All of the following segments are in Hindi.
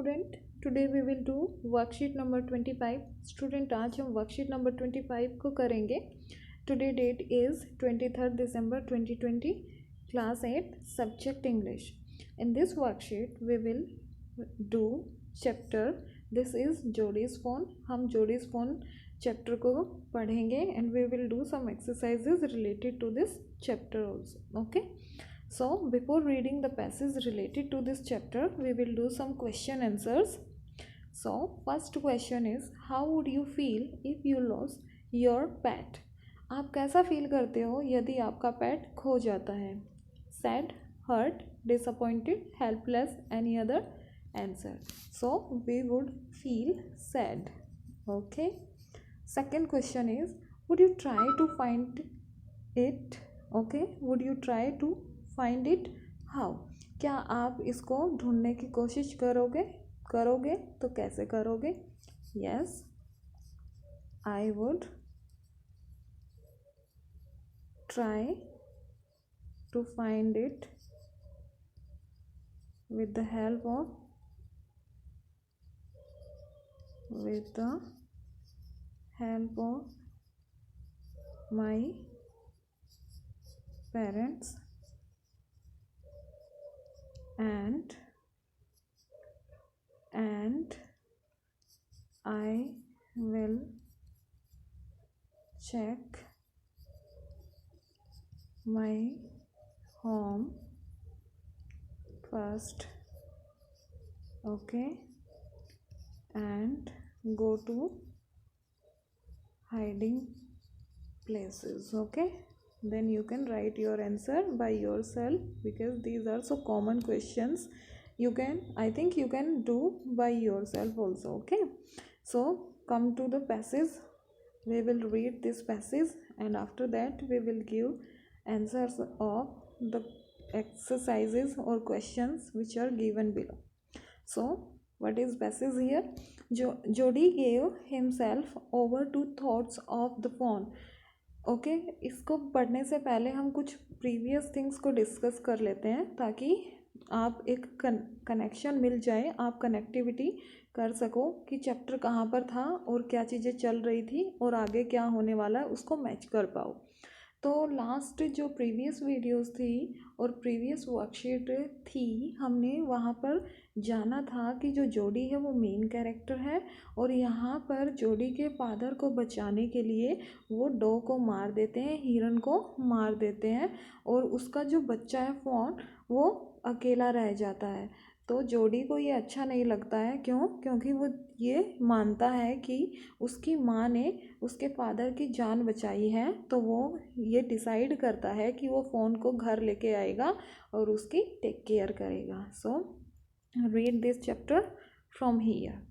Student, today we will do worksheet number 25। Student, आज हम वर्कशीट नंबर 25 को करेंगे। Today date is 23 December 2020, class 8, subject English. In this worksheet we will do chapter this is Jody's fawn. हम जोडीज़ फ़ोन चैप्टर को पढ़ेंगे and we will do some exercises related to this chapter also. Okay, so before reading the passage related to this chapter, we will do some question answers. So first question is, how would you feel if you lost your pet? आप कैसा फील करते हो यदि आपका पेट खो जाता है? Sad, hurt, disappointed, helpless, any other answer? So we would feel sad. Okay. Second question is, would you try to find it? Okay, would you try to find it how? क्या आप इसको ढूंढने की कोशिश करोगे तो कैसे करोगे? Yes, I would try to find it with the help of my parents and I will check my home first, okay, and go to hiding places. Okay, then you can write your answer by yourself because these are so common questions. I think you can do by yourself also. Okay, so come to the passage. We will read this passage and after that we will give answers of the exercises or questions which are given below. So what is passage here? Jody gave himself over to thoughts of the phone. Okay, इसको पढ़ने से पहले हम कुछ प्रीवियस थिंग्स को डिस्कस कर लेते हैं ताकि आप एक कनेक्शन मिल जाए, आप कनेक्टिविटी कर सको कि चैप्टर कहाँ पर था और क्या चीज़ें चल रही थी और आगे क्या होने वाला है उसको मैच कर पाओ। तो लास्ट जो प्रीवियस वीडियोस थी और प्रीवियस वर्कशीट थी, हमने वहाँ पर जाना था कि जो जोडी है वो मेन कैरेक्टर है और यहाँ पर जोडी के फादर को बचाने के लिए वो डॉ को मार देते हैं, हिरन को मार देते हैं और उसका जो बच्चा है फोन वो अकेला रह जाता है। तो जोडी को ये अच्छा नहीं लगता है। क्यों? क्योंकि वो ये मानता है कि उसकी माँ ने उसके फादर की जान बचाई है, तो वो ये डिसाइड करता है कि वो फ़ोन को घर लेके आएगा और उसकी टेक केयर करेगा। So read this chapter from here.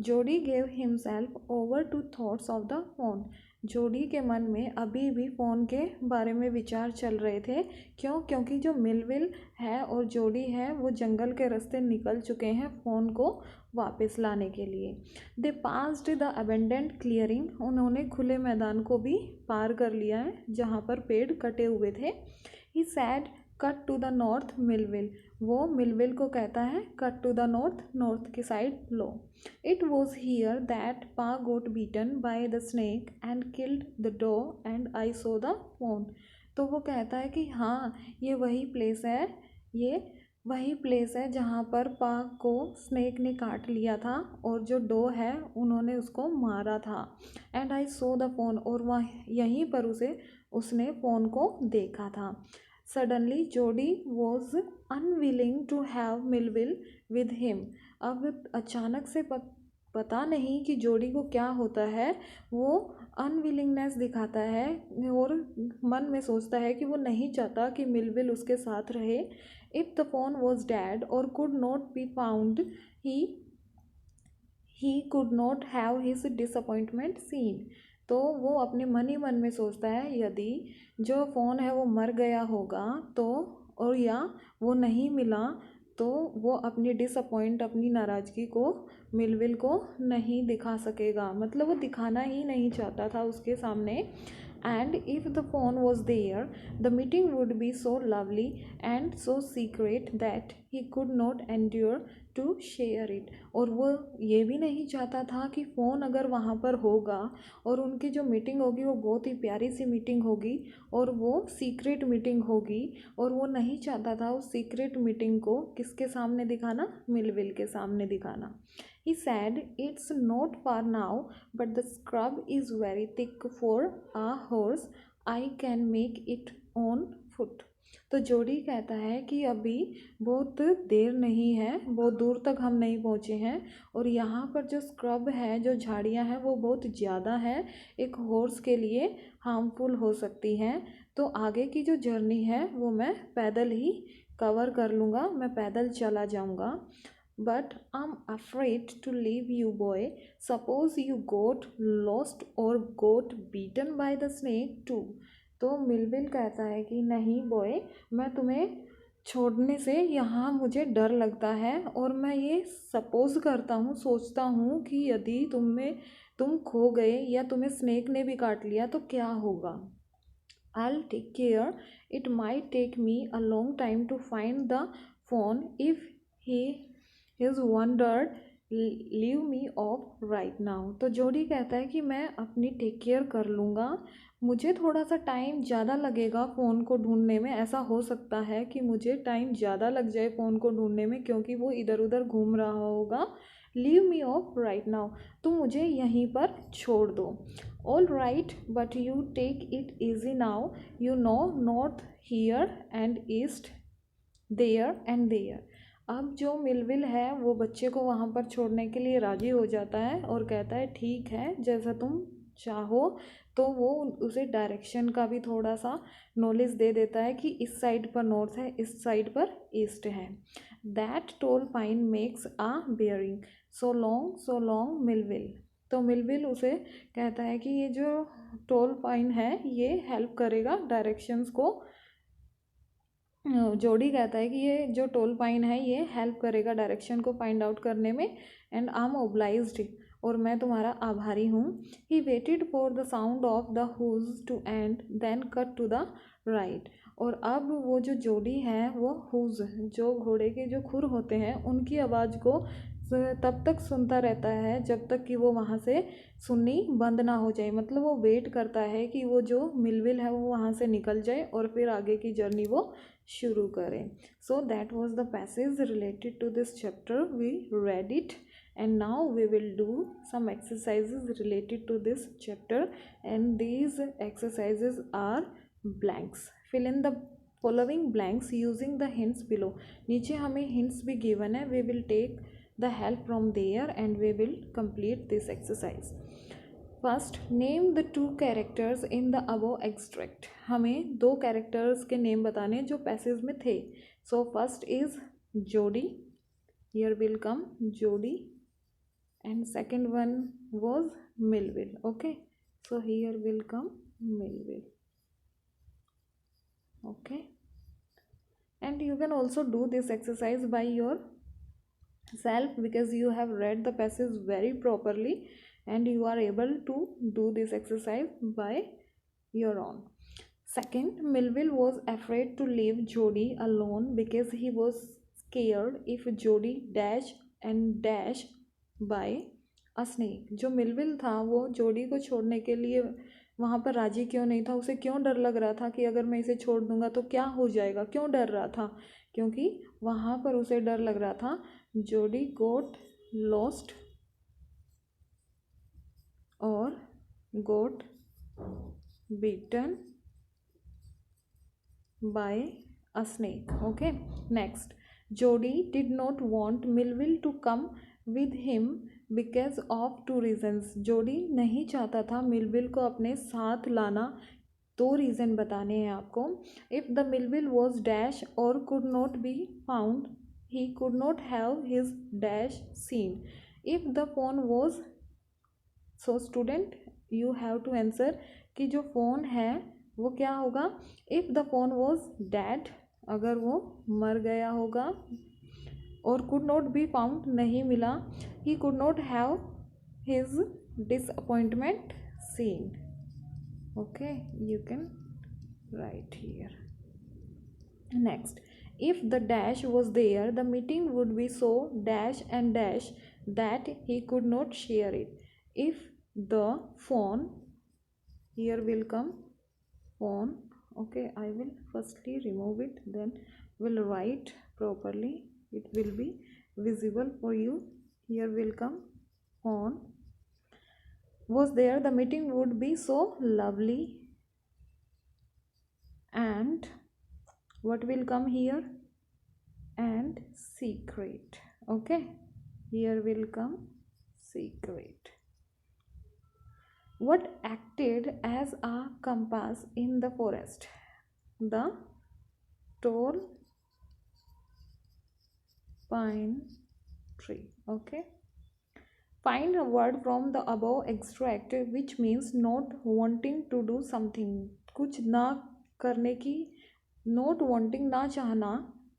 Jody gave himself over to thoughts of the fawn. Jody के मन में अभी भी फ़ोन के बारे में विचार चल रहे थे। क्यों? क्योंकि जो मिलविल है और जोडी है वो जंगल के रास्ते निकल चुके हैं फ़ोन को वापस लाने के लिए। दे पास्ड द अबेंडेंट क्लियरिंग। उन्होंने खुले मैदान को भी पार कर लिया है जहाँ पर पेड़ कटे हुए थे। He said cut to the north Millwheel. वो मिलविल को कहता है कट टू द नॉर्थ की साइड लो। It was here that Pa got bitten by the snake and killed the doe and I saw the fawn. तो वो कहता है कि हाँ, ये वही प्लेस है जहाँ पर पा को स्नेक ने काट लिया था और जो डो है उन्होंने उसको मारा था। And I saw the phone, और वह यहीं पर उसने फ़ोन को देखा था। Suddenly Jody was unwilling to have Millwheel with him. अब अचानक से पता नहीं कि जोडी को क्या होता है, वो अनविलिंगनेस दिखाता है और मन में सोचता है कि वो नहीं चाहता कि मिलविल उसके साथ रहे। If the fawn was dead और could not be found, he could not have his disappointment seen. तो वो अपने मन ही मन में सोचता है यदि जो फ़ोन है वो मर गया होगा तो, और या वो नहीं मिला तो वो अपनी नाराज़गी को मिलविल को नहीं दिखा सकेगा। मतलब वो दिखाना ही नहीं चाहता था उसके सामने। And if the phone was there, the meeting would be so lovely and so secret that he could not endure to share इट। और वो ये भी नहीं चाहता था कि फ़ोन अगर वहाँ पर होगा और उनकी जो मीटिंग होगी वो बहुत ही प्यारी सी मीटिंग होगी और वो सीक्रेट मीटिंग होगी, और वो नहीं चाहता था उस सीक्रेट मीटिंग को किसके सामने दिखाना, मिलविल के सामने दिखाना। He said, "It's not far now, but the scrub is very thick for a horse. I can make it on foot." तो जोडी कहता है कि अभी बहुत देर नहीं है, बहुत दूर तक हम नहीं पहुँचे हैं, और यहाँ पर जो स्क्रब है, जो झाड़ियाँ हैं, वो बहुत ज़्यादा है, एक हॉर्स के लिए हार्मफुल हो सकती हैं। तो आगे की जो जर्नी है वो मैं पैदल ही कवर कर लूँगा, मैं पैदल चला जाऊँगा। But I'm afraid to leave you, boy. Suppose you got lost or got beaten by the snake too. तो मिलविल कहता है कि नहीं बॉय, मैं तुम्हें छोड़ने से यहाँ मुझे डर लगता है, और मैं ये सपोज करता हूँ, सोचता हूँ कि यदि तुम खो गए या तुम्हें स्नेक ने भी काट लिया तो क्या होगा। I'll take care. It might take me a long time to find the phone. If he is wondered, leave me off right now. तो जोडी कहता है कि मैं अपनी टेक केयर कर लूँगा, मुझे थोड़ा सा टाइम ज़्यादा लगेगा फ़ोन को ढूंढने में, ऐसा हो सकता है कि मुझे टाइम ज़्यादा लग जाए फ़ोन को ढूंढने में क्योंकि वो इधर उधर घूम रहा होगा। Leave me off right now, तुम मुझे यहीं पर छोड़ दो। All right, but you take it easy now, you know north here and east there and there. अब जो मिलविल है वो बच्चे को वहाँ पर छोड़ने के लिए राज़ी हो जाता है और कहता है ठीक है, जैसा तुम चाहो। तो वो उसे डायरेक्शन का भी थोड़ा सा नॉलेज दे देता है कि इस साइड पर नॉर्थ है, इस साइड पर ईस्ट है। That tall pine makes a bearing, so long Millwheel. तो मिलविल उसे कहता है कि ये जो टोल पाइन है ये हेल्प करेगा डायरेक्शंस को, जोडी कहता है कि ये जो टोल पाइन है ये हेल्प करेगा डायरेक्शन को फाइंड आउट करने में, एंड आई एम ओब्लाइज्ड, और मैं तुम्हारा आभारी हूँ। He waited for the sound of the whose to and then cut to the right. और अब वो जो जोडी है वो हूज, जो घोड़े के जो खुर होते हैं, उनकी आवाज़ को तब तक सुनता रहता है जब तक कि वो वहाँ से सुननी बंद ना हो जाए। मतलब वो वेट करता है कि वो जो मिलविल है वो वहाँ से निकल जाए और फिर आगे की जर्नी वो शुरू करें। So that was the passage related to this chapter, we read it, and now we will do some exercises related to this chapter, and these exercises are blanks. Fill in the following blanks using the hints below. नीचे हमें hints भी given है, we will take the help from there and we will complete this exercise. First, name the two characters in the above extract. हमें दो characters के name बताने जो passage में थे. So first is Jody, here will come Jody, and second one was Melville. Okay, so here will come Melville. Okay, and you can also do this exercise by yourself because you have read the passage very properly and you are able to do this exercise by your own. Second, Melville was afraid to leave Jody alone because he was scared if Jody dash and dash by a snake. जो मिलविल था वो जोडी को छोड़ने के लिए वहाँ पर राजी क्यों नहीं था, उसे क्यों डर लग रहा था कि अगर मैं इसे छोड़ दूंगा तो क्या हो जाएगा, क्यों डर रहा था, क्योंकि वहाँ पर उसे डर लग रहा था जोडी गोट लॉस्ट और got bitten by a snake. Okay, next, Jody did not want Millwheel to come with him because of two reasons. जोडी नहीं चाहता था मिलविल को अपने साथ लाना, दो रीज़न बताने हैं आपको। If the Melville was dash or could not be found, he could not have his dash seen. If the phone was, so student you have to answer कि जो फ़ोन है वो क्या होगा। If the phone was dead, अगर वो मर गया होगा, और could not be found नहीं मिला, he could not have his disappointment seen. Okay, you can write here. Next, if the dash was there, the meeting would be so dash and dash that he could not share it. If the phone, here will come phone. Okay, I will firstly remove it, then will write properly, it will be visible for you. Here will come phone was there, the meeting would be so lovely. And what will come here? And secret. Okay, here will come secret. What acted as a compass in the forest? The tall pine tree. Okay, find a word from the above extract which means not wanting to do something, कुछ ना करने की, not wanting ना चाहना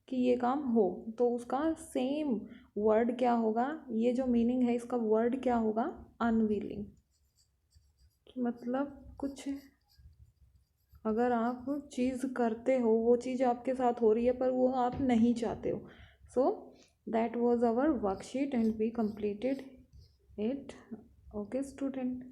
कि ये काम हो, तो उसका सेम वर्ड क्या होगा? ये जो मीनिंग है इसका वर्ड क्या होगा? अनविलिंग। मतलब कुछ अगर आप चीज़ करते हो, वो चीज़ आपके साथ हो रही है पर वो आप नहीं चाहते हो। So that was our worksheet and we completed it. Okay student.